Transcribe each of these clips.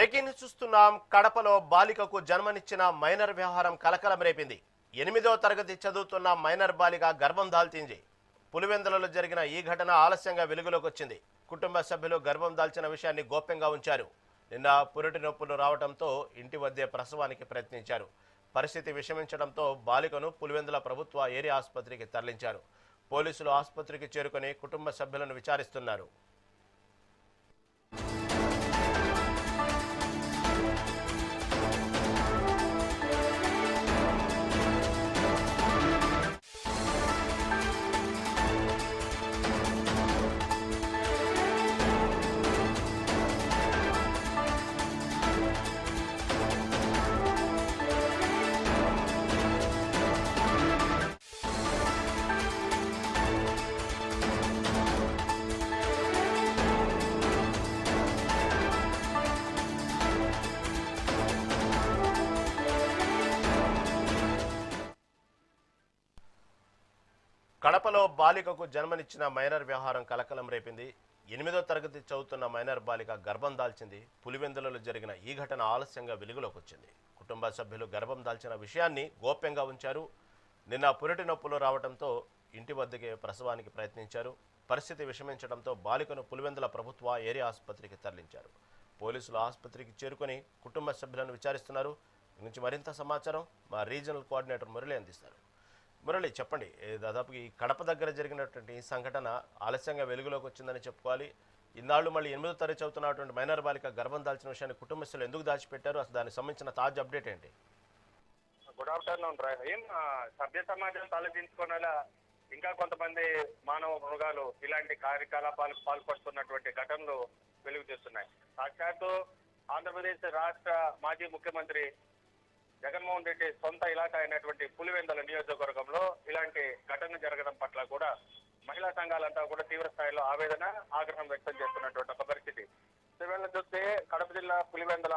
Breaking news చూస్తున్నాం. కడపలో బాలికకు జన్మనిచ్చిన మైనర్ వ్యవహారం కలకలం రేపింది. 8వ తరగతి చదువుతున్న మైనర్ బాలిక గర్భం దాల్చింది. పులివెందులలో జరిగిన ఈ ఘటన ఆలస్యంగా వెలుగులోకి వచ్చింది. కుటుంబ సభ్యులు గర్భం దాల్చిన విషయాన్ని గోప్యంగా ఉంచారు. నిన్న పురిటి నొప్పులు రావడంతో ఇంటి వద్దే ప్రసవానికి ప్రయత్నించారు. పరిస్థితి విషమించడంతో బాలికను పులివెందుల ప్రభుత్వ ఏరియా ఆసుపత్రికి తరలించారు. పోలీసులు ఆసుపత్రికి చేరుకుని కుటుంబ సభ్యులను విచారిస్తున్నారు. కడపలో బాలికకు జన్మనిచ్చిన మైనర్ వ్యవహారం కలకలం రేపింది. 8వ తరగతి చదువుతున్న మైనర్ బాలిక గర్భం దాల్చింది. పులివెందులలో జరిగిన ఈ ఘటన ఆలస్యంగా వెలుగులోకి వచ్చింది. కుటుంబ సభ్యులు గర్భం దాల్చిన విషయాన్ని గోప్యంగా ఉంచారు. నిన్న పురిటి నొప్పులు రావడంతో ఇంటి వద్దకే ప్రసవానికి ప్రయత్నించారు. పరిస్థితి విషమించడంతో బాలికను పులివెందుల ప్రభుత్వ ఏరియా ఆసుపత్రికి తరలించారు. పోలీసులు ఆసుపత్రికి చేరుకొని కుటుంబ సభ్యులను విచారిస్తున్నారు. దీని నుంచి మరింత సమాచారం మా రీజనల్ కోఆర్డినేటర్ మురళి అందిస్తారు. మురళి, చెప్పండి. దాదాపు ఈ కడప దగ్గర జరిగినటువంటి సంఘటన ఆలస్యంగా వెలుగులోకి వచ్చిందని చెప్పుకోవాలి. ఇన్నాళ్ళు మళ్ళీ 8వ తరగతి చదువుతున్నటువంటి మైనర్ బాలిక గర్భం దాల్చిన విషయాన్ని కుటుంబ సభ్యులు ఎందుకు దాచిపెట్టారు? అసలు దానికి సంబంధించిన తాజా అప్డేట్ ఏంటి? Good afternoon Rahim. సభ్య సమాజం తలదించుకునేలా ఇంకా కొంతమంది మానవ మృగాలు ఇలాంటి కార్యకలాపాలకు పాల్పడుతున్నటువంటి ఘటనలు వెలుగు తీస్తున్నాయి. సాక్షాత్తు ఆంధ్రప్రదేశ్ రాష్ట్ర మాజీ ముఖ్యమంత్రి జగన్మోహన్ రెడ్డి సొంత ఇలాకా అయినటువంటి పులివెందుల నియోజకవర్గంలో ఇలాంటి ఘటన జరగడం పట్ల కూడా మహిళా సంఘాలంతా కూడా తీవ్ర స్థాయిలో ఆవేదన, ఆగ్రహం వ్యక్తం చేస్తున్నటువంటి ఒక పరిస్థితి. ఇవాళ చూస్తే కడప జిల్లా పులివెందుల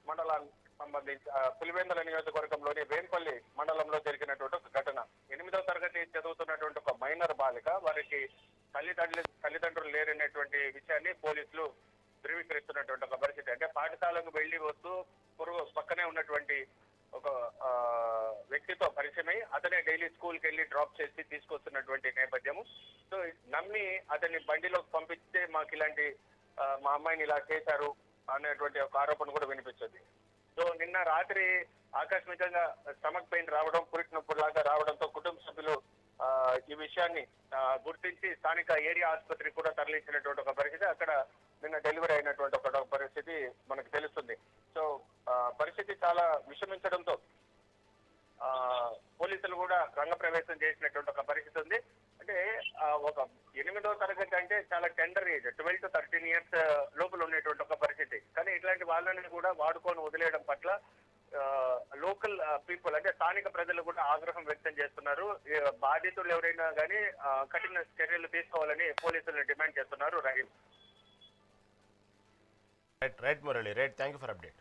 మండలానికి సంబంధించి పులివెందుల నియోజకవర్గంలోని వేంపల్లి మండలంలో జరిగినటువంటి ఒక ఘటన. 8వ తరగతి చదువుతున్నటువంటి ఒక మైనర్ బాలిక, వారికి తల్లిదండ్రులు లేరనేటువంటి విషయాన్ని పోలీసులు ధృవీకరిస్తున్నటువంటి ఒక పరిస్థితి. అంటే పాఠశాలకు వెళ్లి వస్తూ పక్కనే ఉన్నటువంటి ఒక వ్యక్తితో పరిచయమై అతనే డైలీ స్కూల్కి వెళ్ళి డ్రాప్ చేసి తీసుకొస్తున్నటువంటి నేపథ్యము. సో నమ్మి అతన్ని బండిలోకి పంపిస్తే మాకు ఇలాంటి మా అమ్మాయిని ఇలా చేశారు అనేటువంటి ఒక ఆరోపణ కూడా వినిపించింది. సో నిన్న రాత్రి ఆకస్మికంగా స్టమక్ పెయిన్ రావడం, పురిటి నొప్పులాగా రావడంతో కుటుంబ సభ్యులు ఈ విషయాన్ని గుర్తించి స్థానిక ఏరియా ఆసుపత్రికి కూడా తరలించినటువంటి ఒక పరిస్థితి. అక్కడ నిన్న డెలివరీ అయినటువంటి ఒక పరిస్థితి మనకు తెలుస్తుంది. సో పరిస్థితి చాలా విషమించడంతో పోలీసులు కూడా రంగప్రవేశం చేసినటువంటి ఒక పరిస్థితి ఉంది. అంటే ఒక 8వ తరగతి అంటే చాలా టెండర్ ఏజ్, 12 to 13 years లోపల ఉండేటువంటి ఒక పరిస్థితి. కానీ ఇట్లాంటి వాళ్ళని కూడా వాడుకొని వదిలేయడం పట్ల లోకల్ పీపుల్ అంటే స్థానిక ప్రజలు కూడా ఆగ్రహం వ్యక్తం చేస్తున్నారు. బాధితులు ఎవరైనా కానీ కఠిన చర్యలు తీసుకోవాలని పోలీసులు డిమాండ్ చేస్తున్నారు. Rahim. Right Murali, thank you for update.